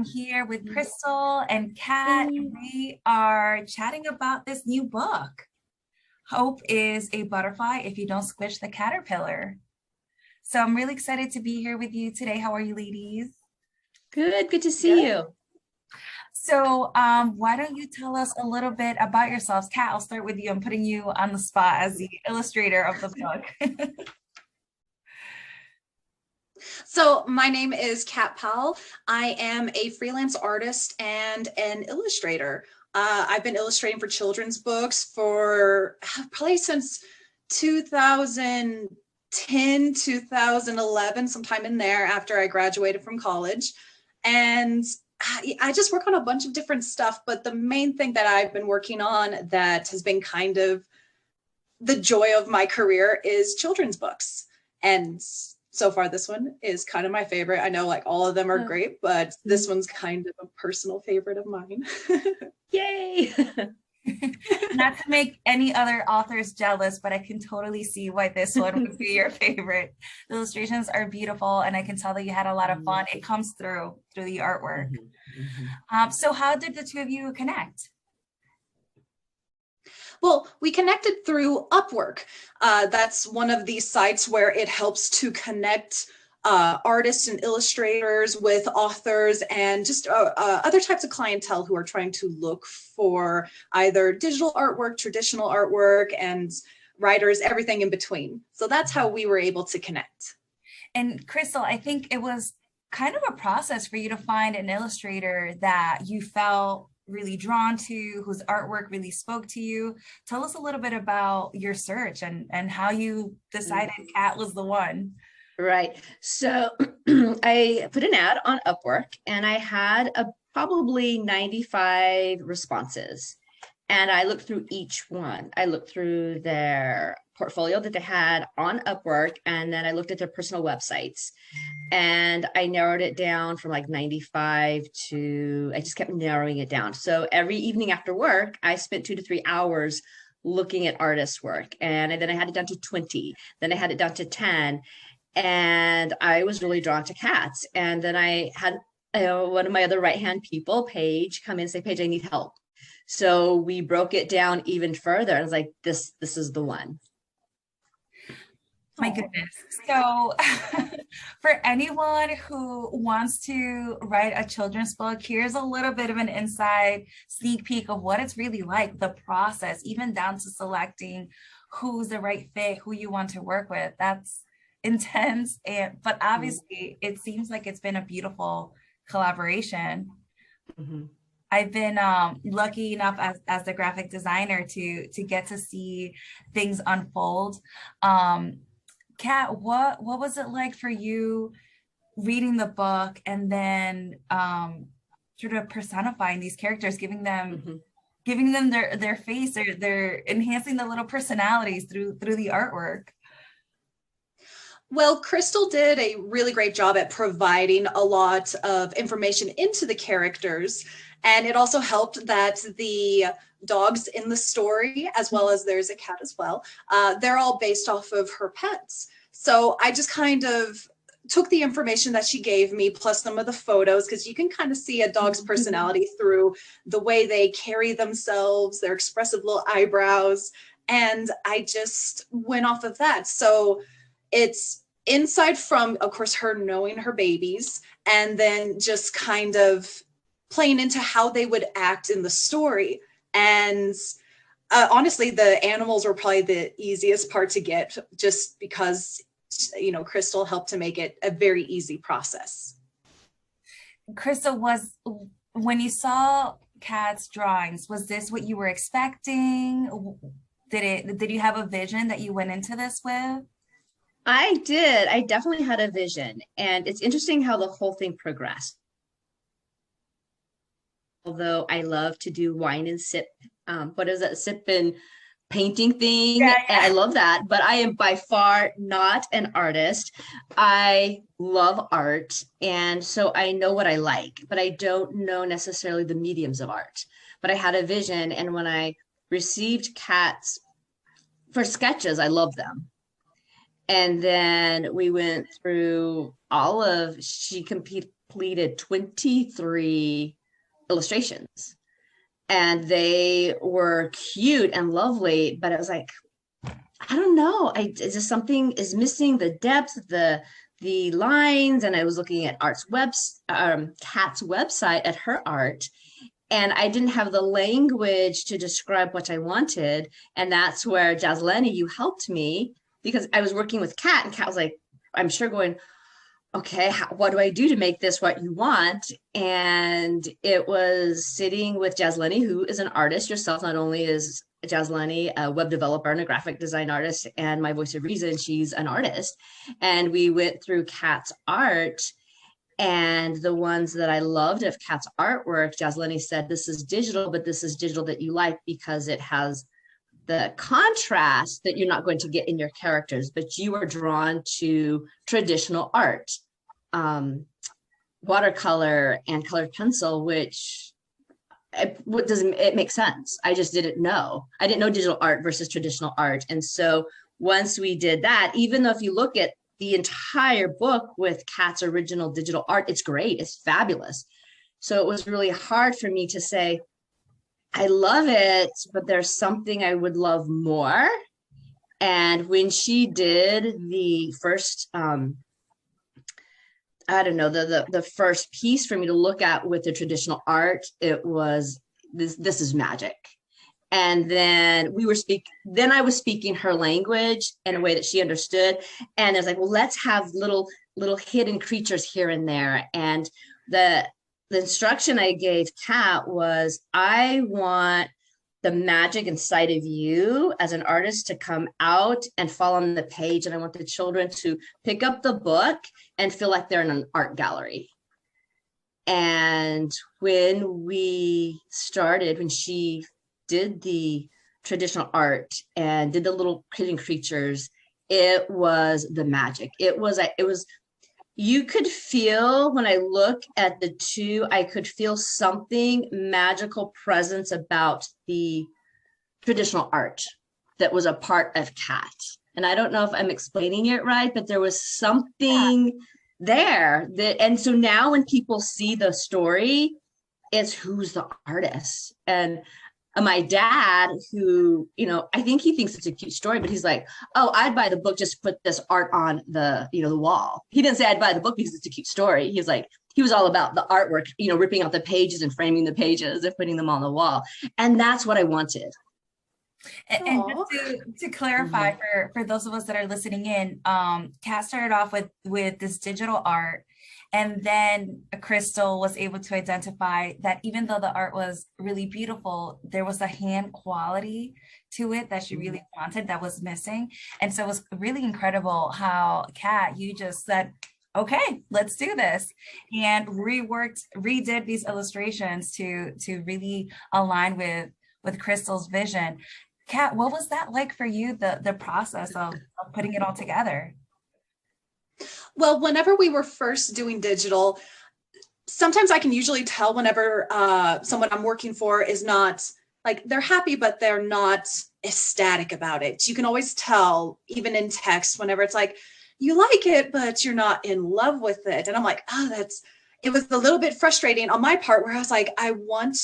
I'm here with Crystal and Kat. We are chatting about this new book. Hope is a butterfly if you don't squish the caterpillar. So I'm really excited to be here with you today. How are you, ladies? Good to see you. So why don't you tell us a little bit about yourselves? Kat, I'll start with you. I'm putting you on the spot as the illustrator of the book. So my name is Kat Powell. I am a freelance artist and an illustrator. I've been illustrating for children's books for probably since 2010, 2011, sometime in there after I graduated from college. And I just work on a bunch of different stuff, but the main thing that I've been working on that has been kind of the joy of my career is children's books. And so far, this one is kind of my favorite. I know like all of them are great, but this one's kind of a personal favorite of mine. Yay! Not to make any other authors jealous, but I can totally see why this one would be your favorite. The illustrations are beautiful, and I can tell that you had a lot of fun. It comes through the artwork. So how did the two of you connect? Well, we connected through Upwork. That's one of these sites where it helps to connect artists and illustrators with authors and just other types of clientele who are trying to look for either digital artwork, traditional artwork, and writers, everything in between. So that's how we were able to connect. And Crystal, I think it was kind of a process for you to find an illustrator that you felt really drawn to, whose artwork really spoke to you. Tell us a little bit about your search and how you decided Kat was the one. Right. So I put an ad on Upwork and I had probably 95 responses. And I looked through each one. I looked through their portfolio that they had on Upwork, and then I looked at their personal websites. And I narrowed it down from like 95 to, I just kept narrowing it down. So every evening after work, I spent 2 to 3 hours looking at artists' work. And then I had it down to 20. Then I had it down to 10. And I was really drawn to Kat's. And then I had one of my other right-hand people, Paige, come in and say, Paige, I need help. So we broke it down even further. I was like, this is the one. My goodness. So for anyone who wants to write a children's book, here's a little bit of an inside sneak peek of what it's really like, the process, even down to selecting who's the right fit, who you want to work with. That's intense. But obviously it seems like it's been a beautiful collaboration. I've been lucky enough as the graphic designer to get to see things unfold. Kat, what was it like for you reading the book and then sort of personifying these characters, giving them their face, or they're enhancing the little personalities through the artwork? Well, Crystal did a really great job at providing a lot of information into the characters. And it also helped that the dogs in the story, as well as there's a cat as well, they're all based off of her pets. So I just kind of took the information that she gave me, plus some of the photos, because you can kind of see a dog's personality through the way they carry themselves, their expressive little eyebrows. And I just went off of that. So it's inside from, of course, her knowing her babies, and then just kind of playing into how they would act in the story. And honestly, the animals were probably the easiest part to get, just because, you know, Crystal helped to make it a very easy process. Crystal, when you saw Kat's drawings, was this what you were expecting? Did you have a vision that you went into this with? I did. I definitely had a vision. And it's interesting how the whole thing progressed. Although I love to do wine and sip, what is that, sip and painting thing? Yeah. And I love that, but I am by far not an artist. I love art, and so I know what I like, but I don't know necessarily the mediums of art. But I had a vision, and when I received Kat's for sketches, I love them. And then we went through she completed 23 illustrations, and they were cute and lovely, but it was like, I don't know, it's just something is missing, the depth, the lines. And I was looking at Kat's website at her art, and I didn't have the language to describe what I wanted. And that's where, Jasleni, you helped me, because I was working with Kat, and Kat was like, I'm sure going, okay, what do I do to make this what you want? And it was sitting with Jasleni, who is an artist yourself. Not only is Jasleni a web developer and a graphic design artist, and my voice of reason, she's an artist. And we went through Kat's art, and the ones that I loved of Kat's artwork, Jasleni said, this is digital, but this is digital that you like because it has the contrast that you're not going to get in your characters, but you are drawn to traditional art, watercolor and colored pencil, which it makes sense. I just didn't know. I didn't know digital art versus traditional art. And so once we did that, even though if you look at the entire book with Kat's original digital art, it's great, it's fabulous. So it was really hard for me to say, I love it, but there's something I would love more. And when she did the first, the first piece for me to look at with the traditional art, it was, this is magic. And then I was speaking her language in a way that she understood. And I was like, well, let's have little hidden creatures here and there. And the instruction I gave Kat was, I want the magic inside of you as an artist to come out and fall on the page. And I want the children to pick up the book and feel like they're in an art gallery. And when she did the traditional art and did the little hidden creatures, it was the magic. It was you could feel, when I look at the two, I could feel something magical presence about the traditional art that was a part of Kat. And I don't know if I'm explaining it right, but there was something there and so now when people see the story, it's who's the artist. And my dad, who, I think he thinks it's a cute story, but he's like, oh, I'd buy the book just to put this art on the wall. He didn't say I'd buy the book because it's a cute story. He was all about the artwork, ripping out the pages and framing the pages and putting them on the wall. And that's what I wanted. And just to clarify for those of us that are listening in, Kat started off with this digital art. And then Crystal was able to identify that even though the art was really beautiful, there was a hand quality to it that she really wanted that was missing. And so it was really incredible how, Kat, you just said, okay, let's do this. And redid these illustrations to really align with Crystal's vision. Kat, what was that like for you, the process of putting it all together? Well, whenever we were first doing digital, sometimes I can usually tell whenever someone I'm working for is not, like, they're happy, but they're not ecstatic about it. You can always tell, even in text, whenever it's like, you like it, but you're not in love with it. And I'm like, it was a little bit frustrating on my part, where I was like, I want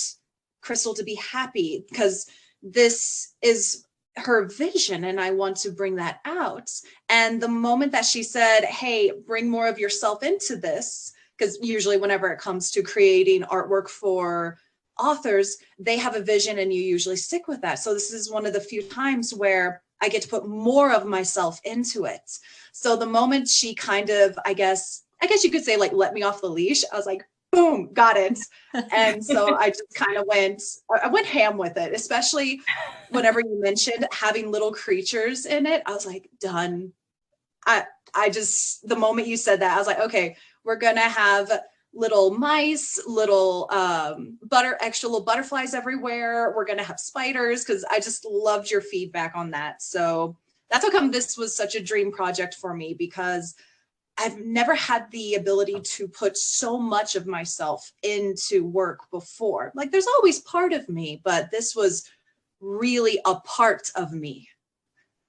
Crystal to be happy because this is her vision and I want to bring that out. And the moment that she said, hey, bring more of yourself into this, because usually whenever it comes to creating artwork for authors, they have a vision and you usually stick with that. So this is one of the few times where I get to put more of myself into it. So the moment she kind of, I guess you could say, like, let me off the leash, I was like, boom, got it. And so I just kind of went ham with it, especially whenever you mentioned having little creatures in it. I was like, done. The moment you said that, I was like, okay, we're going to have little mice, little extra little butterflies everywhere. We're going to have spiders, because I just loved your feedback on that. So that's how come this was such a dream project for me, because I've never had the ability to put so much of myself into work before. Like, there's always part of me, but this was really a part of me.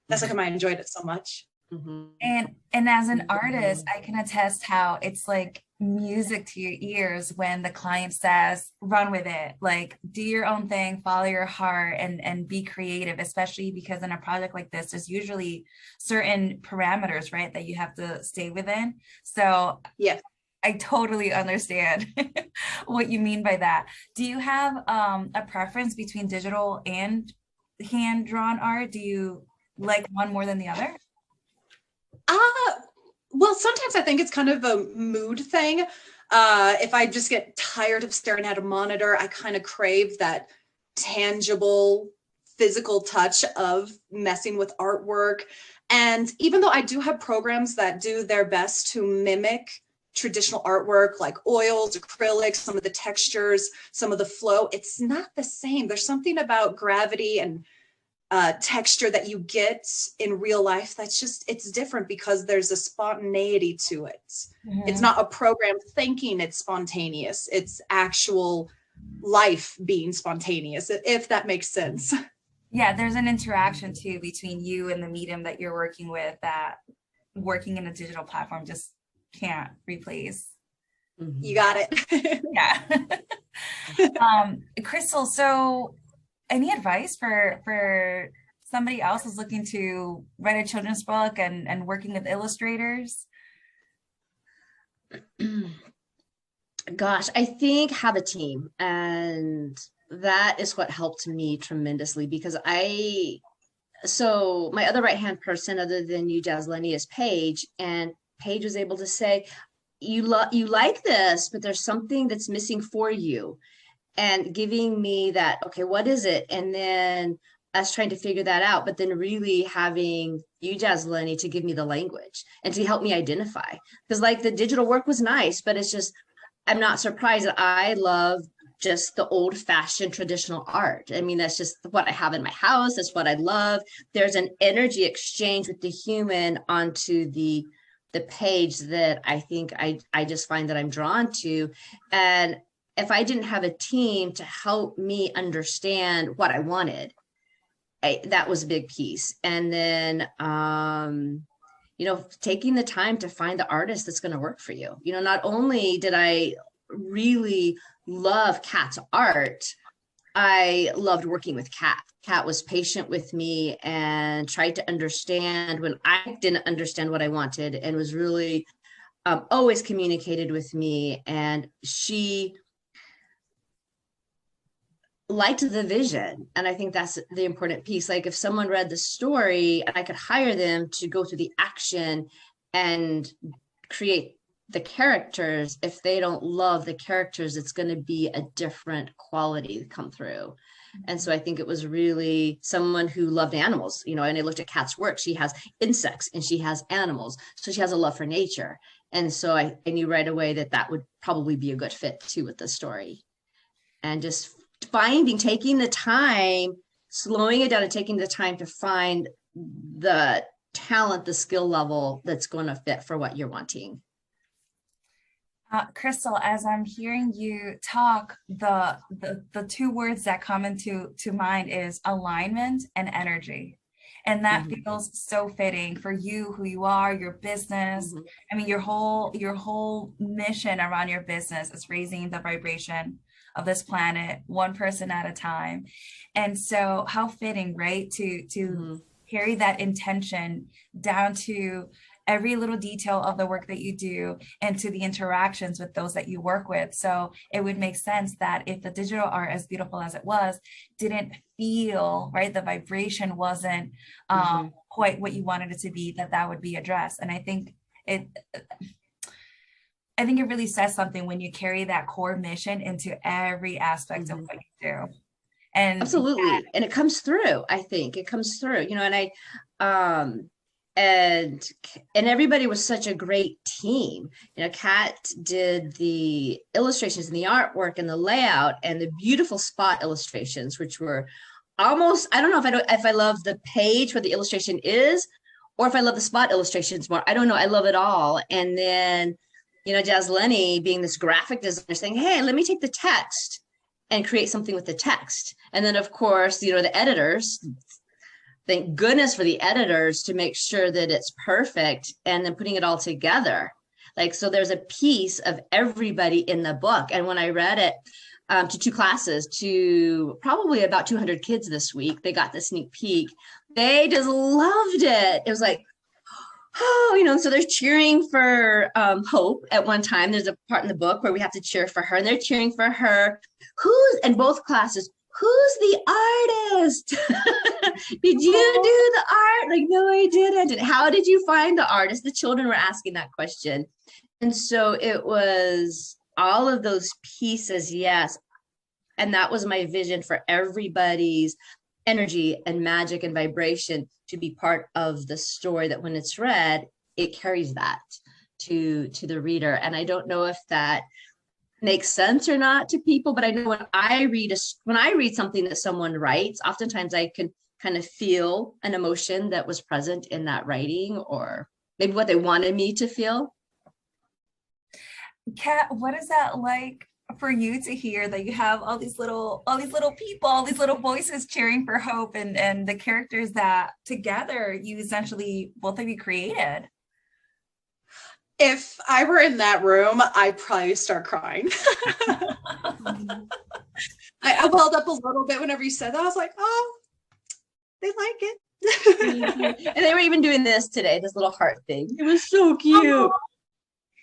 That's how come I enjoyed it so much. And as an artist, I can attest how it's like music to your ears when the client says, run with it, like do your own thing, follow your heart, and be creative, especially because in a project like this, there's usually certain parameters, right, that you have to stay within. So yeah. I totally understand what you mean by that. Do you have a preference between digital and hand-drawn art? Do you like one more than the other? Well, sometimes I think it's kind of a mood thing. If I just get tired of staring at a monitor, I kind of crave that tangible, physical touch of messing with artwork. And even though I do have programs that do their best to mimic traditional artwork, like oils, acrylics, some of the textures, some of the flow, it's not the same. There's something about gravity and texture that you get in real life that's just, it's different because there's a spontaneity to it. It's not a program thinking it's spontaneous, it's actual life being spontaneous, if that makes sense. Yeah, there's an interaction too between you and the medium that you're working with that working in a digital platform just can't replace. You got it. Yeah. Crystal, so any advice for somebody else who's looking to write a children's book and working with illustrators? Gosh, I think have a team, and that is what helped me tremendously because so my other right-hand person other than you, Jasleni, is Paige, and Paige was able to say, you like this, but there's something that's missing for you. And giving me that, okay, what is it? And then us trying to figure that out, but then really having you, Jasleni, to give me the language and to help me identify. Because like the digital work was nice, but it's just, I'm not surprised that I love just the old fashioned traditional art. I mean, that's just what I have in my house. That's what I love. There's an energy exchange with the human onto the page that I think I just find that I'm drawn to. And if I didn't have a team to help me understand what I wanted, that was a big piece. And then, taking the time to find the artist that's going to work for you. Not only did I really love Kat's art, I loved working with Kat. Kat was patient with me and tried to understand when I didn't understand what I wanted, and was really always communicated with me. And she liked the vision. And I think that's the important piece. Like if someone read the story and I could hire them to go through the action and create the characters, if they don't love the characters, it's going to be a different quality to come through. And so I think it was really someone who loved animals, and I looked at Kat's work. She has insects and she has animals. So she has a love for nature. And so I knew right away that would probably be a good fit too with the story. And just taking the time, slowing it down and taking the time to find the talent, the skill level that's going to fit for what you're wanting. Crystal, as I'm hearing you talk, the two words that come into mind is alignment and energy. And that feels so fitting for you, who you are, your business. I mean, your whole mission around your business is raising the vibration of this planet, one person at a time. And so how fitting, right? To carry that intention down to every little detail of the work that you do and to the interactions with those that you work with. So it would make sense that if the digital art, as beautiful as it was, didn't feel, right, the vibration wasn't quite what you wanted it to be, that would be addressed. And I think it really says something when you carry that core mission into every aspect of what you do. And absolutely. And it comes through. I think it comes through, and and everybody was such a great team. Kat did the illustrations and the artwork and the layout and the beautiful spot illustrations, which were almost, I don't know if I love the page where the illustration is, or if I love the spot illustrations more. I don't know. I love it all. And then, Jasleni being this graphic designer saying, hey, let me take the text and create something with the text. And then of course, the editors, thank goodness for the editors to make sure that it's perfect and then putting it all together. Like, so there's a piece of everybody in the book. And when I read it to 2 classes, to probably about 200 kids this week, they got the sneak peek. They just loved it. It was like, oh, you know, so they're cheering for Hope at one time. There's a part in the book where we have to cheer for her, and they're cheering for her. In both classes, who's the artist? Did you do the art? Like, no, I didn't. And how did you find the artist? The children were asking that question. And so it was all of those pieces, yes. And that was my vision for everybody's energy and magic and vibration to be part of the story, that when it's read, it carries that to the reader. And I don't know if that makes sense or not to people, but I know when I read something that someone writes, oftentimes I can kind of feel an emotion that was present in that writing, or maybe what they wanted me to feel. Kat, what is that like for you to hear that you have all these little people, all these little voices cheering for Hope, and the characters that together you essentially, both of you, created? If I were in that room, I'd probably start crying. I welled up a little bit whenever you said that. I was like, oh, they like it. And they were even doing this today, this little heart thing. It was so cute.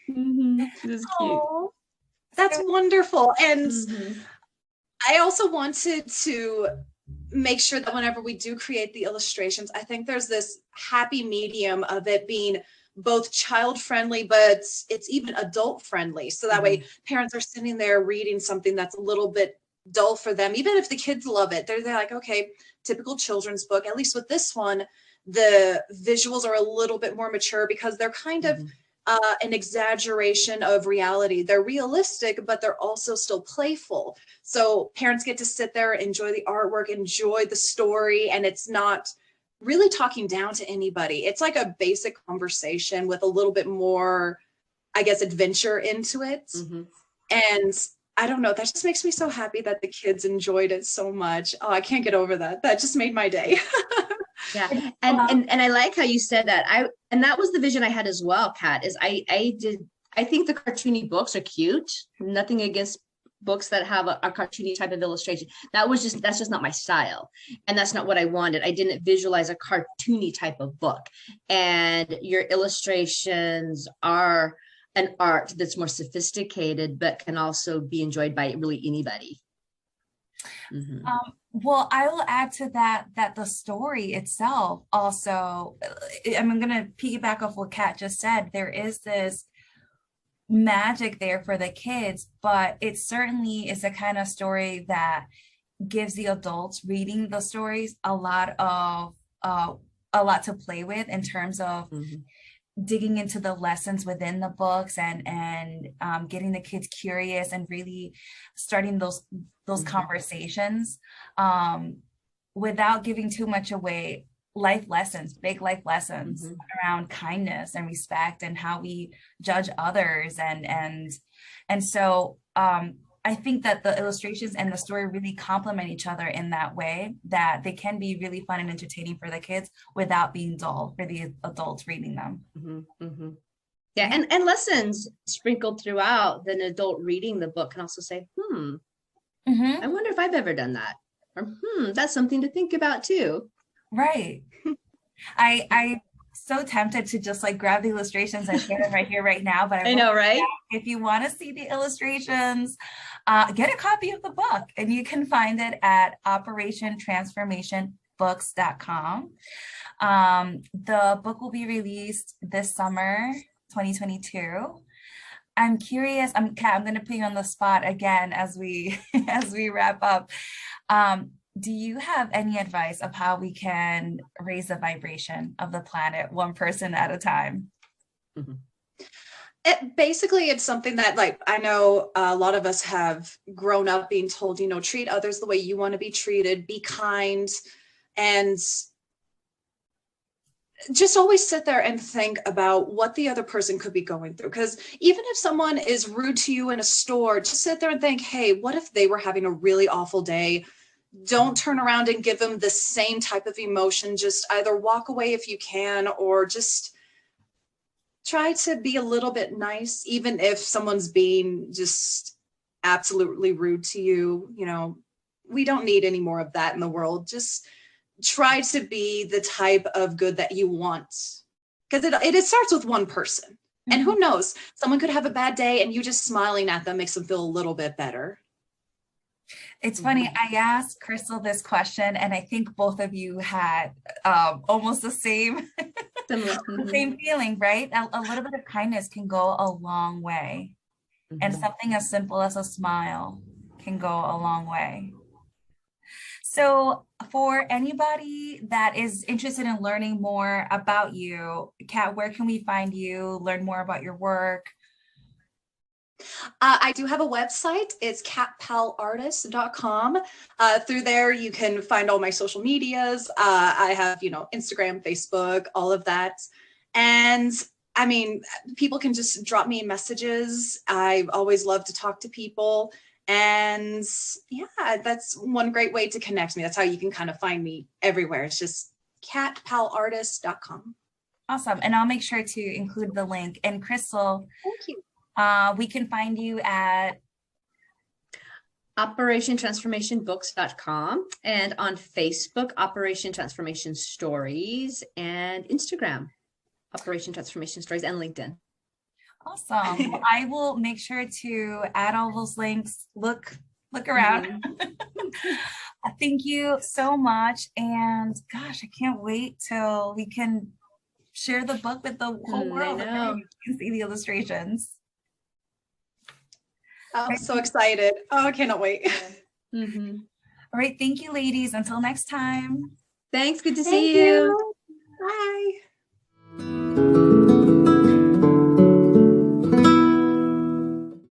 Mm-hmm. It was cute. Oh, that's wonderful. And I also wanted to make sure that whenever we do create the illustrations, I think there's this happy medium of it being both child friendly, but it's even adult friendly. So that way parents are sitting there reading something that's a little bit dull for them. Even if the kids love it, they're like, okay, typical children's book. At least with this one, the visuals are a little bit more mature because they're kind of an exaggeration of reality. They're realistic, but they're also still playful. So parents get to sit there, enjoy the artwork, enjoy the story, and it's not really talking down to anybody. It's like a basic conversation with a little bit more, I guess, adventure into it. And I don't know, that just makes me so happy that the kids enjoyed it so much. Oh, I can't get over that. That just made my day. Yeah. And I like how you said that. And that was the vision I had as well, Kat, is I think the cartoony books are cute. Nothing against books that have a cartoony type of illustration. That's just not my style. And that's not what I wanted. I didn't visualize a cartoony type of book. And your illustrations are an art that's more sophisticated, but can also be enjoyed by really anybody. Well, I will add to that the story itself also, I'm going to piggyback off what Kat just said. There is this magic there for the kids, but it certainly is a kind of story that gives the adults reading the stories a lot to play with in terms of digging into the lessons within the books and getting the kids curious and really starting those conversations without giving too much away. Big life lessons around kindness and respect and how we judge others. And so I think that the illustrations and the story really complement each other in that way, that they can be really fun and entertaining for the kids without being dull for the adults reading them. Yeah, and lessons sprinkled throughout. Then an adult reading the book can also say, I wonder if I've ever done that. Or that's something to think about too. Right. I'm so tempted to just like grab the illustrations and share them right here, right now. But I know, right? If you want to see the illustrations, get a copy of the book, and you can find it at operationtransformationbooks.com. The book will be released this summer, 2022. I'm curious, Kat, I'm going to put you on the spot again as we wrap up. Do you have any advice of how we can raise the vibration of the planet one person at a time? It's something that, like, I know a lot of us have grown up being told, treat others the way you want to be treated, be kind, and just always sit there and think about what the other person could be going through. Because even if someone is rude to you in a store, just sit there and think, hey, what if they were having a really awful day? don't turn around and give them the same type of emotion. Just either walk away if you can, or just try to be a little bit nice, even if someone's being just absolutely rude to you. You know, we don't need any more of that in the world. Just try to be the type of good that you want, because it starts with one person. And who knows, someone could have a bad day and you just smiling at them makes them feel a little bit better. It's funny, I asked Crystal this question, and I think both of you had almost the same, the same feeling, right? A little bit of kindness can go a long way. And something as simple as a smile can go a long way. So for anybody that is interested in learning more about you, Kat, where can we find you, learn more about your work? I do have a website. It's katpowellartist.com. Through there, you can find all my social medias. I have, Instagram, Facebook, all of that. And I mean, people can just drop me messages. I always love to talk to people. And yeah, that's one great way to connect me. That's how you can kind of find me everywhere. It's just katpowellartist.com. Awesome. And I'll make sure to include the link. And Crystal, thank you. We can find you at operationtransformationbooks.com and on Facebook, Operation Transformation Stories, and Instagram, Operation Transformation Stories, and LinkedIn. Awesome. Well, I will make sure to add all those links. Look around. Thank you so much. And gosh, I can't wait till we can share the book with the whole world. You can see the illustrations. I'm so excited. Oh, I cannot wait. All right. Thank you, ladies. Until next time. Thanks. Good to see you. Bye.